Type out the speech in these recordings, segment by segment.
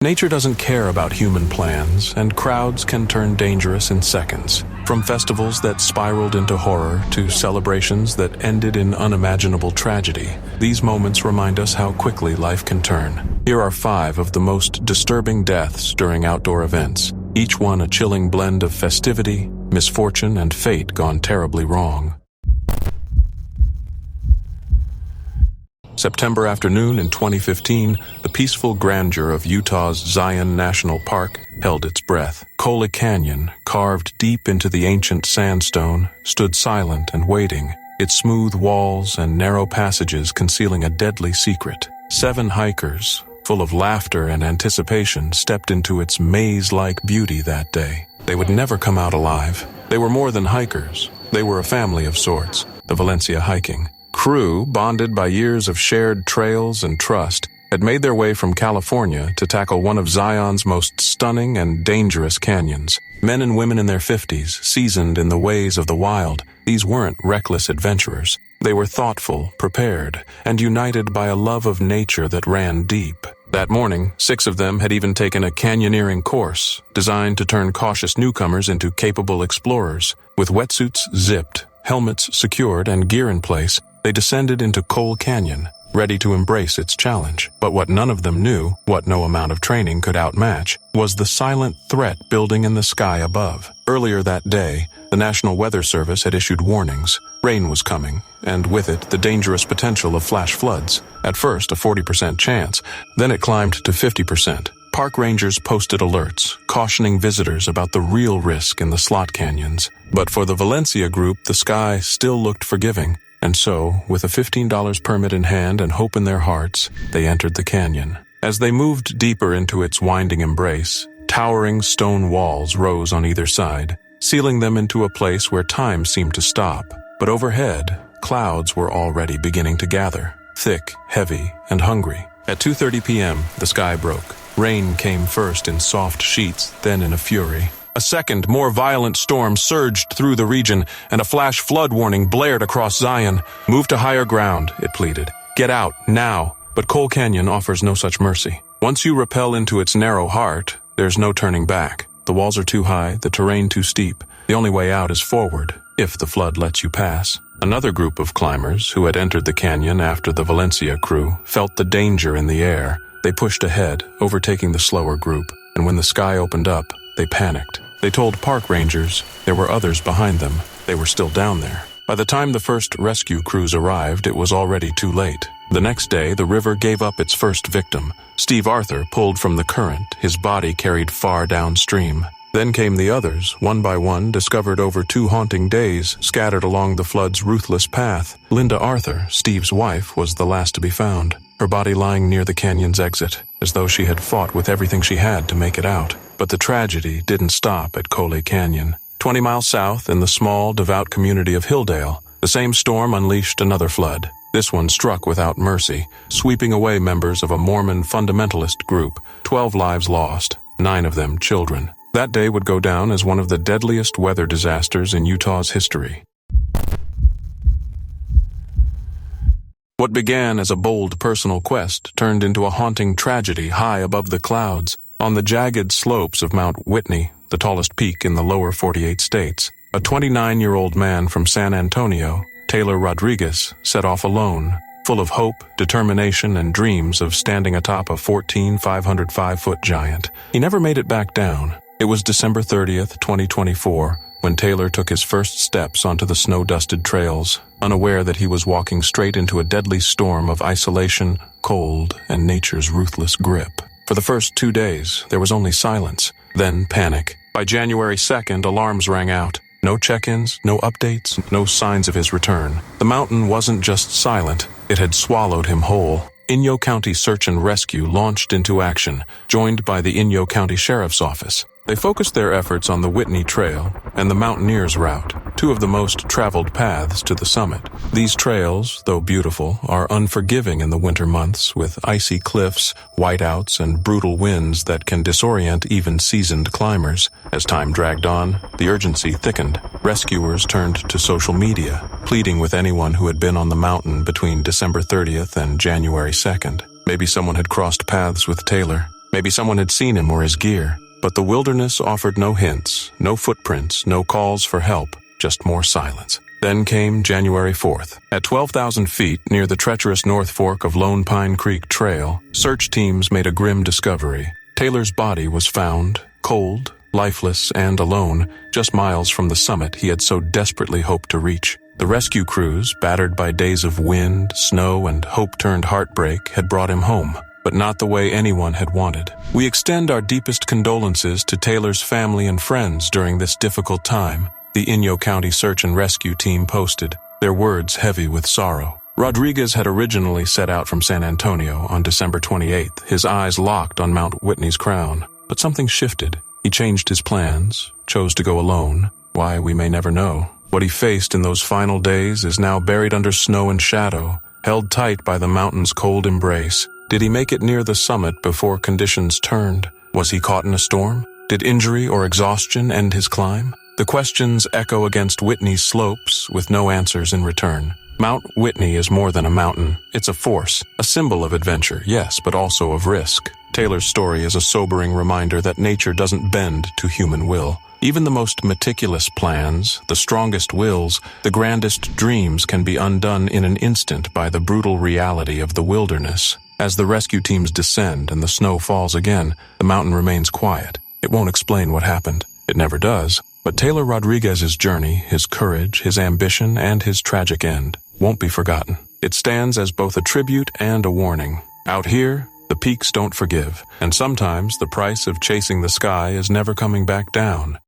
Nature doesn't care about human plans, and crowds can turn dangerous in seconds. From festivals that spiraled into horror to celebrations that ended in unimaginable tragedy, these moments remind us how quickly life can turn. Here are 5 of the most disturbing deaths during outdoor events, each one a chilling blend of festivity, misfortune, and fate gone terribly wrong. September afternoon in 2015, the peaceful grandeur of Utah's Zion National Park held its breath. Hillale Canyon, carved deep into the ancient sandstone, stood silent and waiting, its smooth walls and narrow passages concealing a deadly secret. 7 hikers, full of laughter and anticipation, stepped into its maze-like beauty that day. They would never come out alive. They were more than hikers. They were a family of sorts, the Valencia hiking crew, bonded by years of shared trails and trust, had made their way from California to tackle one of Zion's most stunning and dangerous canyons. Men and women in their 50s, seasoned in the ways of the wild, these weren't reckless adventurers. They were thoughtful, prepared, and united by a love of nature that ran deep. That morning, 6 of them had even taken a canyoneering course, designed to turn cautious newcomers into capable explorers. With wetsuits zipped, helmets secured, and gear in place, they descended into Hillale Canyon, ready to embrace its challenge. But what none of them knew, what no amount of training could outmatch, was the silent threat building in the sky above. Earlier that day, the National Weather Service had issued warnings. Rain was coming, and with it, the dangerous potential of flash floods. At first, a 40% chance, then it climbed to 50%. Park rangers posted alerts, cautioning visitors about the real risk in the slot canyons. But for the Valencia group, the sky still looked forgiving. And so, with a $15 permit in hand and hope in their hearts, they entered the canyon. As they moved deeper into its winding embrace, towering stone walls rose on either side, sealing them into a place where time seemed to stop. But overhead, clouds were already beginning to gather, thick, heavy, and hungry. At 2:30 p.m., the sky broke. Rain came first in soft sheets, then in a fury. A second, more violent storm surged through the region, and a flash flood warning blared across Zion. "Move to higher ground," it pleaded. "Get out, now." But Hillale Canyon offers no such mercy. Once you rappel into its narrow heart, there's no turning back. The walls are too high, the terrain too steep. The only way out is forward, if the flood lets you pass. Another group of climbers, who had entered the canyon after the Valencia crew, felt the danger in the air. They pushed ahead, overtaking the slower group, and when the sky opened up, they panicked. They told park rangers there were others behind them. They were still down there. By the time the first rescue crews arrived, it was already too late. The next day, the river gave up its first victim. Steve Arthur pulled from the current, his body carried far downstream. Then came the others, one by one, discovered over 2 haunting days, scattered along the flood's ruthless path. Linda Arthur, Steve's wife, was the last to be found, her body lying near the canyon's exit, as though she had fought with everything she had to make it out. But the tragedy didn't stop at Hillale Canyon. 20 miles south, in the small, devout community of Hillale, the same storm unleashed another flood. This one struck without mercy, sweeping away members of a Mormon fundamentalist group. 12 lives lost, 9 of them children. That day would go down as one of the deadliest weather disasters in Utah's history. What began as a bold personal quest turned into a haunting tragedy high above the clouds. On the jagged slopes of Mount Whitney, the tallest peak in the lower 48 states, a 29-year-old man from San Antonio, Taylor Rodriguez, set off alone, full of hope, determination, and dreams of standing atop a 505-foot giant. He never made it back down. It was December 30th, 2024, when Taylor took his first steps onto the snow-dusted trails, unaware that he was walking straight into a deadly storm of isolation, cold, and nature's ruthless grip. For the first 2 days, there was only silence, then panic. By January 2nd, alarms rang out. No check-ins, no updates, no signs of his return. The mountain wasn't just silent, it had swallowed him whole. Inyo County Search and Rescue launched into action, joined by the Inyo County Sheriff's Office. They focused their efforts on the Whitney Trail and the Mountaineers Route, 2 of the most traveled paths to the summit. These trails, though beautiful, are unforgiving in the winter months, with icy cliffs, whiteouts, and brutal winds that can disorient even seasoned climbers. As time dragged on, the urgency thickened. Rescuers turned to social media, pleading with anyone who had been on the mountain between December 30th and January 2nd. Maybe someone had crossed paths with Taylor. Maybe someone had seen him or his gear. But the wilderness offered no hints, no footprints, no calls for help, just more silence. Then came January 4th. At 12,000 feet, near the treacherous North Fork of Lone Pine Creek Trail, search teams made a grim discovery. Taylor's body was found, cold, lifeless, and alone, just miles from the summit he had so desperately hoped to reach. The rescue crews, battered by days of wind, snow, and hope-turned heartbreak, had brought him home, but not the way anyone had wanted. We extend our deepest condolences to Taylor's family and friends during this difficult time, the Inyo County Search and Rescue Team posted, their words heavy with sorrow. Rodriguez had originally set out from San Antonio on December 28th, his eyes locked on Mount Whitney's crown. But something shifted. He changed his plans, chose to go alone. Why, we may never know. What he faced in those final days is now buried under snow and shadow, held tight by the mountain's cold embrace. Did he make it near the summit before conditions turned? Was he caught in a storm? Did injury or exhaustion end his climb? The questions echo against Whitney's slopes with no answers in return. Mount Whitney is more than a mountain. It's a force, a symbol of adventure, yes, but also of risk. Taylor's story is a sobering reminder that nature doesn't bend to human will. Even the most meticulous plans, the strongest wills, the grandest dreams can be undone in an instant by the brutal reality of the wilderness. As the rescue teams descend and the snow falls again, the mountain remains quiet. It won't explain what happened. It never does. But Taylor Rodriguez's journey, his courage, his ambition, and his tragic end won't be forgotten. It stands as both a tribute and a warning. Out here, the peaks don't forgive, and sometimes the price of chasing the sky is never coming back down.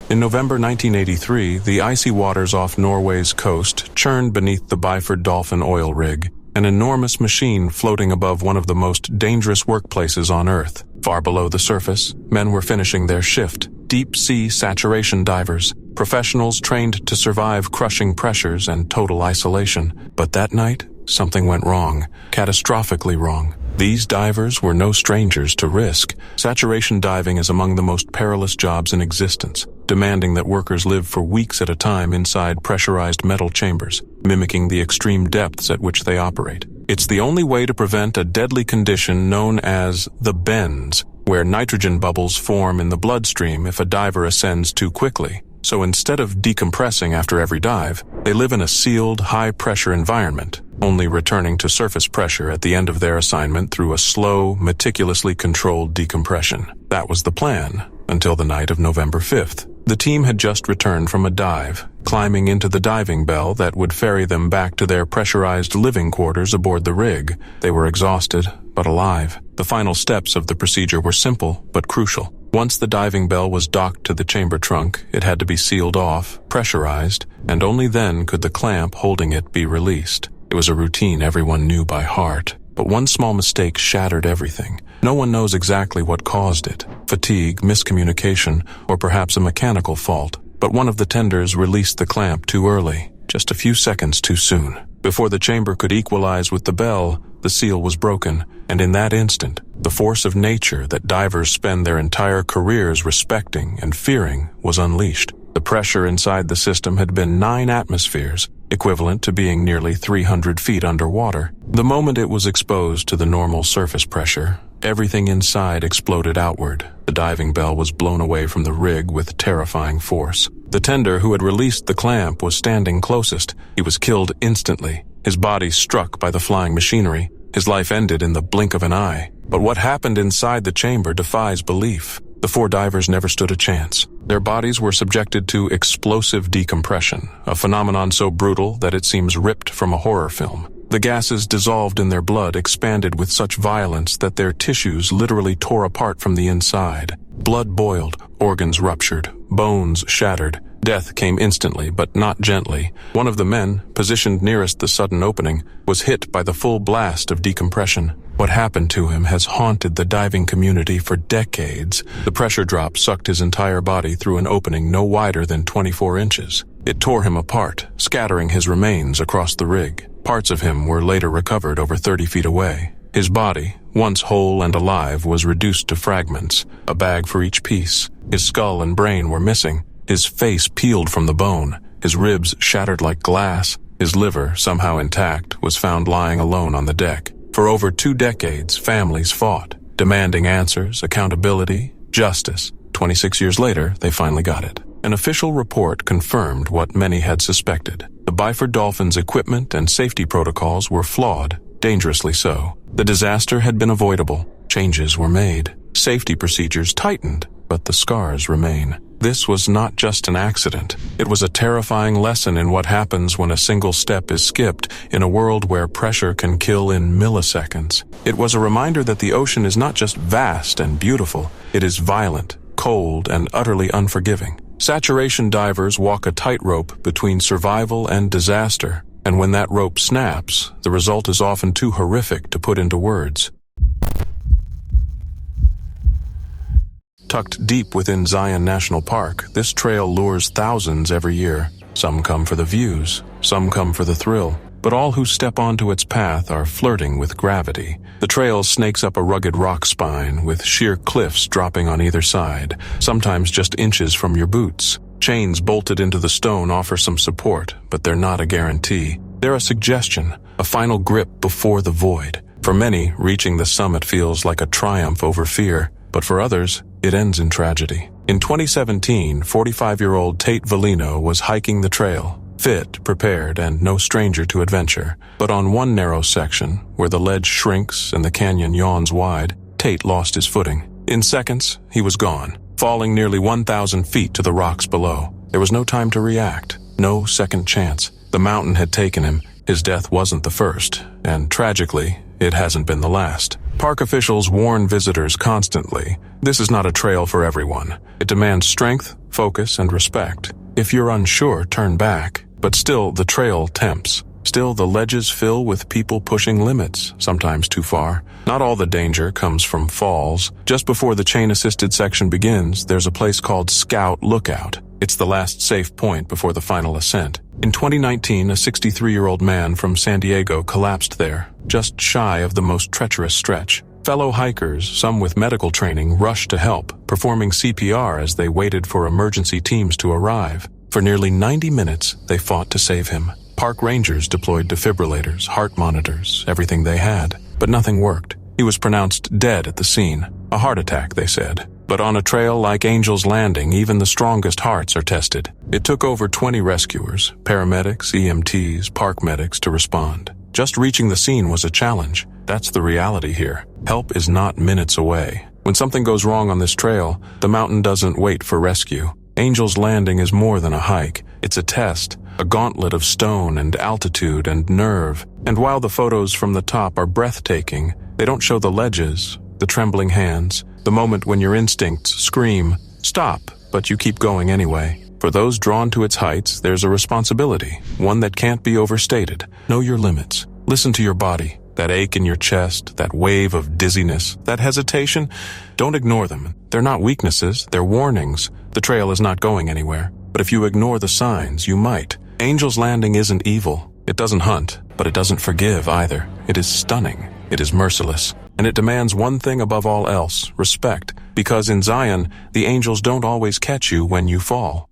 In November 1983, the icy waters off Norway's coast churned beneath the Byford Dolphin oil rig, an enormous machine floating above one of the most dangerous workplaces on Earth. Far below the surface, men were finishing their shift, deep-sea saturation divers, professionals trained to survive crushing pressures and total isolation. But that night, something went wrong, catastrophically wrong. These divers were no strangers to risk. Saturation diving is among the most perilous jobs in existence, demanding that workers live for weeks at a time inside pressurized metal chambers, mimicking the extreme depths at which they operate. It's the only way to prevent a deadly condition known as the bends, where nitrogen bubbles form in the bloodstream if a diver ascends too quickly. So instead of decompressing after every dive, they live in a sealed, high-pressure environment, only returning to surface pressure at the end of their assignment through a slow, meticulously controlled decompression. That was the plan, until the night of November 5th. The team had just returned from a dive, climbing into the diving bell that would ferry them back to their pressurized living quarters aboard the rig. They were exhausted, but alive. The final steps of the procedure were simple, but crucial. Once the diving bell was docked to the chamber trunk, it had to be sealed off, pressurized, and only then could the clamp holding it be released. It was a routine everyone knew by heart. But one small mistake shattered everything. No one knows exactly what caused it. Fatigue, miscommunication, or perhaps a mechanical fault. But one of the tenders released the clamp too early, just a few seconds too soon. Before the chamber could equalize with the bell, the seal was broken, and in that instant, the force of nature that divers spend their entire careers respecting and fearing was unleashed. The pressure inside the system had been 9 atmospheres, equivalent to being nearly 300 feet underwater. The moment it was exposed to the normal surface pressure, everything inside exploded outward. The diving bell was blown away from the rig with terrifying force. The tender who had released the clamp was standing closest. He was killed instantly, his body struck by the flying machinery. His life ended in the blink of an eye. But what happened inside the chamber defies belief. The 4 divers never stood a chance. Their bodies were subjected to explosive decompression, a phenomenon so brutal that it seems ripped from a horror film. The gases dissolved in their blood expanded with such violence that their tissues literally tore apart from the inside. Blood boiled, organs ruptured, bones shattered. Death came instantly, but not gently. One of the men, positioned nearest the sudden opening, was hit by the full blast of decompression. What happened to him has haunted the diving community for decades. The pressure drop sucked his entire body through an opening no wider than 24 inches. It tore him apart, scattering his remains across the rig. Parts of him were later recovered over 30 feet away. His body, once whole and alive, was reduced to fragments, a bag for each piece. His skull and brain were missing. His face peeled from the bone, his ribs shattered like glass. His liver, somehow intact, was found lying alone on the deck. For over 2 decades, families fought, demanding answers, accountability, justice. 26 years later, they finally got it. An official report confirmed what many had suspected. The Byford Dolphin's equipment and safety protocols were flawed, dangerously so. The disaster had been avoidable. Changes were made. Safety procedures tightened, but the scars remain. This was not just an accident. It was a terrifying lesson in what happens when a single step is skipped in a world where pressure can kill in milliseconds. It was a reminder that the ocean is not just vast and beautiful, it is violent, cold, and utterly unforgiving. Saturation divers walk a tightrope between survival and disaster, and when that rope snaps, the result is often too horrific to put into words. Tucked deep within Zion National Park, this trail lures thousands every year. Some come for the views, some come for the thrill, but all who step onto its path are flirting with gravity. The trail snakes up a rugged rock spine with sheer cliffs dropping on either side, sometimes just inches from your boots. Chains bolted into the stone offer some support, but they're not a guarantee. They're a suggestion, a final grip before the void. For many, reaching the summit feels like a triumph over fear, but for others, it ends in tragedy. In 2017, 45-year-old Tate Valino was hiking the trail, fit, prepared, and no stranger to adventure. But on one narrow section, where the ledge shrinks and the canyon yawns wide, Tate lost his footing. In seconds, he was gone, falling nearly 1,000 feet to the rocks below. There was no time to react, no second chance. The mountain had taken him. His death wasn't the first, and tragically, it hasn't been the last. Park officials warn visitors constantly. This is not a trail for everyone. It demands strength, focus, and respect. If you're unsure, turn back. But still, the trail tempts. Still, the ledges fill with people pushing limits, sometimes too far. Not all the danger comes from falls. Just before the chain-assisted section begins, there's a place called Scout Lookout. It's the last safe point before the final ascent. In 2019, a 63-year-old man from San Diego collapsed there, just shy of the most treacherous stretch. Fellow hikers, some with medical training, rushed to help, performing CPR as they waited for emergency teams to arrive. For nearly 90 minutes, they fought to save him. Park rangers deployed defibrillators, heart monitors, everything they had, but nothing worked. He was pronounced dead at the scene. A heart attack, they said. But on a trail like Angel's Landing, even the strongest hearts are tested. It took over 20 rescuers, paramedics, EMTs, park medics to respond. Just reaching the scene was a challenge. That's the reality here. Help is not minutes away. When something goes wrong on this trail, the mountain doesn't wait for rescue. Angel's Landing is more than a hike. It's a test, a gauntlet of stone and altitude and nerve. And while the photos from the top are breathtaking, they don't show the ledges, the trembling hands, the moment when your instincts scream, stop, but you keep going anyway. For those drawn to its heights, there's a responsibility, one that can't be overstated. Know your limits. Listen to your body. That ache in your chest, that wave of dizziness, that hesitation, don't ignore them. They're not weaknesses, they're warnings. The trail is not going anywhere. But if you ignore the signs, you might. Angel's Landing isn't evil. It doesn't hunt, but it doesn't forgive either. It is stunning. It is merciless. And it demands one thing above all else, respect. Because in Zion, the angels don't always catch you when you fall.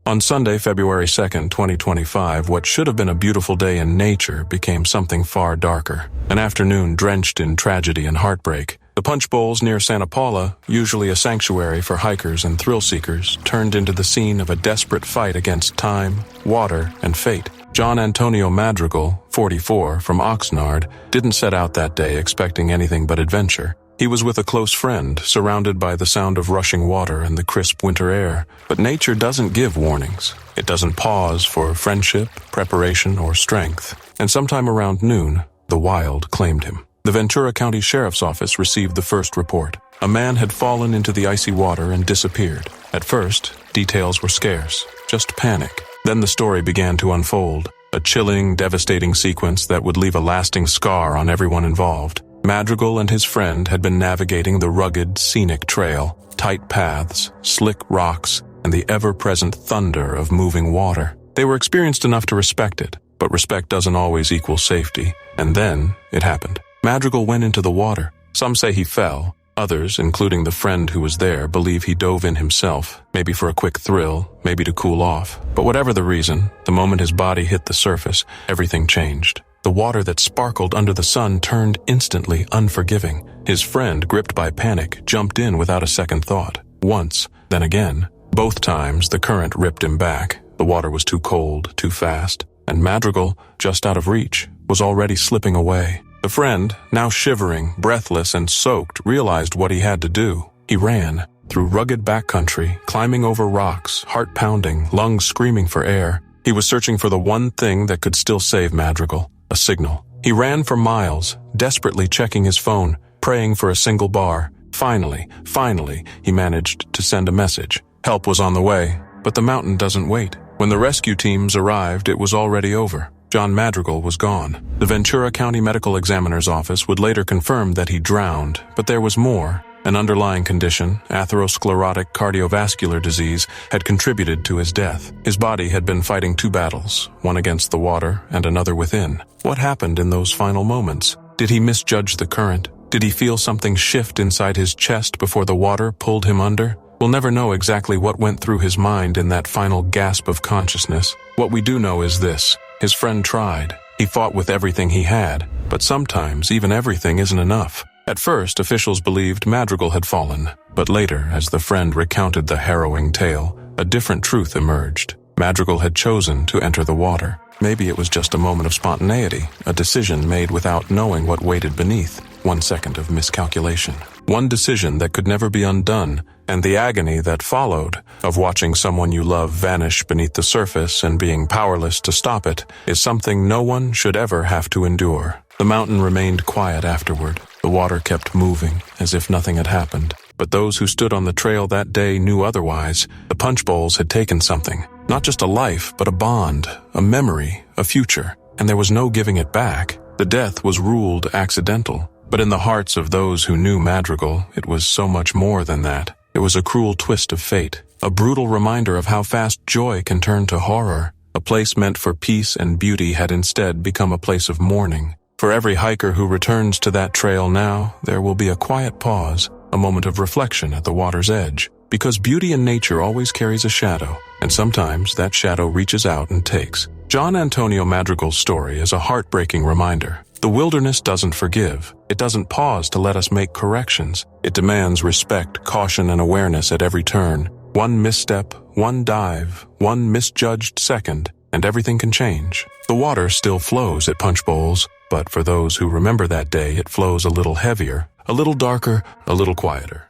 On Sunday, February 2nd, 2025, what should have been a beautiful day in nature became something far darker. An afternoon drenched in tragedy and heartbreak. The punch bowls near Santa Paula, usually a sanctuary for hikers and thrill seekers, turned into the scene of a desperate fight against time, water, and fate. John Antonio Madrigal, 44, from Oxnard, didn't set out that day expecting anything but adventure. He was with a close friend, surrounded by the sound of rushing water and the crisp winter air. But nature doesn't give warnings. It doesn't pause for friendship, preparation, or strength. And sometime around noon, the wild claimed him. The Ventura County Sheriff's Office received the first report. A man had fallen into the icy water and disappeared. At first, details were scarce, just panic. Then the story began to unfold, a chilling, devastating sequence that would leave a lasting scar on everyone involved. Madrigal and his friend had been navigating the rugged, scenic trail, tight paths, slick rocks, and the ever-present thunder of moving water. They were experienced enough to respect it, but respect doesn't always equal safety. And then it happened. Madrigal went into the water. Some say he fell. Others, including the friend who was there, believe he dove in himself, maybe for a quick thrill, maybe to cool off. But whatever the reason, the moment his body hit the surface, everything changed. The water that sparkled under the sun turned instantly unforgiving. His friend, gripped by panic, jumped in without a second thought. Once, then again. Both times, the current ripped him back. The water was too cold, too fast, and Madrigal, just out of reach, was already slipping away. The friend, now shivering, breathless, and soaked, realized what he had to do. He ran, through rugged backcountry, climbing over rocks, heart pounding, lungs screaming for air. He was searching for the one thing that could still save Madrigal, a signal. He ran for miles, desperately checking his phone, praying for a single bar. Finally, he managed to send a message. Help was on the way, but the mountain doesn't wait. When the rescue teams arrived, it was already over. John Madrigal was gone. The Ventura County Medical Examiner's office would later confirm that he drowned, but there was more. An underlying condition, atherosclerotic cardiovascular disease, had contributed to his death. His body had been fighting two battles, one against the water and another within. What happened in those final moments? Did he misjudge the current? Did he feel something shift inside his chest before the water pulled him under? We'll never know exactly what went through his mind in that final gasp of consciousness. What we do know is this. His friend tried. He fought with everything he had, but sometimes even everything isn't enough. At first, officials believed Madrigal had fallen, but later, as the friend recounted the harrowing tale, a different truth emerged. Madrigal had chosen to enter the water. Maybe it was just a moment of spontaneity, a decision made without knowing what waited beneath. 1 second of miscalculation. One decision that could never be undone, and the agony that followed of watching someone you love vanish beneath the surface and being powerless to stop it is something no one should ever have to endure. The mountain remained quiet afterward. The water kept moving as if nothing had happened. But those who stood on the trail that day knew otherwise. The punch bowls had taken something. Not just a life, but a bond, a memory, a future. And there was no giving it back. The death was ruled accidental. But in the hearts of those who knew Madrigal, it was so much more than that. It was a cruel twist of fate, a brutal reminder of how fast joy can turn to horror. A place meant for peace and beauty had instead become a place of mourning. For every hiker who returns to that trail now, there will be a quiet pause, a moment of reflection at the water's edge. Because beauty in nature always carries a shadow, and sometimes that shadow reaches out and takes. John Antonio Madrigal's story is a heartbreaking reminder. The wilderness doesn't forgive. It doesn't pause to let us make corrections. It demands respect, caution, and awareness at every turn. One misstep, one dive, one misjudged second, and everything can change. The water still flows at punch bowls, but for those who remember that day, it flows a little heavier, a little darker, a little quieter.